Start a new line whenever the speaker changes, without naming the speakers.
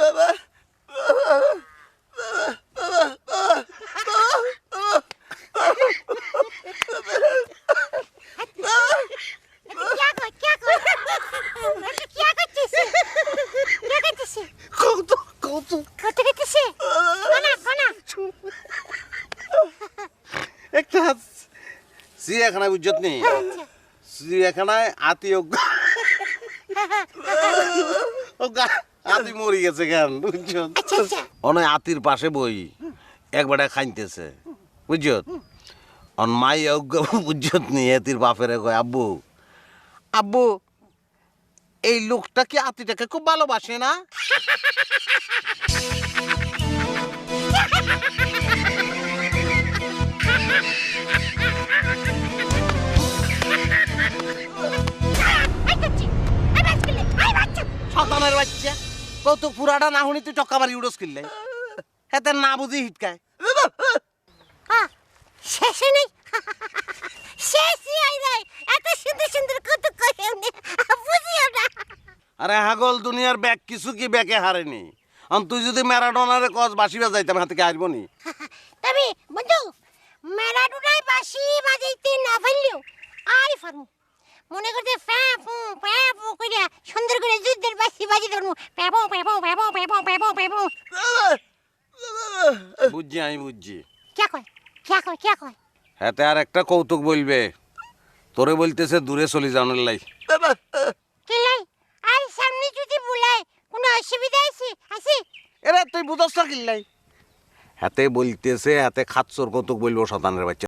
বাবা
একটা চিড়িয়াখানায় বুঝত নেই চিড়িয়াখানায় হাতি মরি গেছে কেন বুঝছো অনেক হাতির পাশে বই একবারে খাইতেছে বুঝছত অন মাই বুঝছত নি হাতির বাপেরে কয় আব্বু আব্বু এই লোকটা কি হাতিটাকে খুব ভালোবাসে না শতানের বাচ্চা কত পুরাটা না শুনি তুই টক্কা বাড়ি উড়স কিনলে এতে না বুঝি হিটকায়
শেষে নেই শেষই হয় নাই এত সুন্দর সুন্দর কত কইও না বুঝিও না
আরে হাগল দুনিয়ার ব্যাগ কিছু কি ব্যাগে হারেনি আন তুই যদি ম্যারাডোনারে কস বাসি বাজাইতাম হাতে কি আসবো নি
তবে বন্ধু ম্যারাডোনায় বাঁশি বাজাইতে না পারলেও আই ফারমু মনে করতে প্যাপু কইরা সুন্দর করে যুদ্ধের বাঁশি বাজি ধরমু প্যাপু প্যাপু প্যাপু প্যাপু প্যাপু প্যাপু
বুঝছি আমি বুঝছি
কে কয়
হাতে আর একটা কৌতুক বলবে তোরে বলতেছে দূরে চলে যাওয়ার লাই
কে লাই আর সামনে যদি বুলাই কোনো অসুবিধা আছে
এরে তুই বুঝছ না কিল্লাই হাতে বলতেছে হাতে খাচ্ছর কৌতুক বলবো শতানের বাচ্চা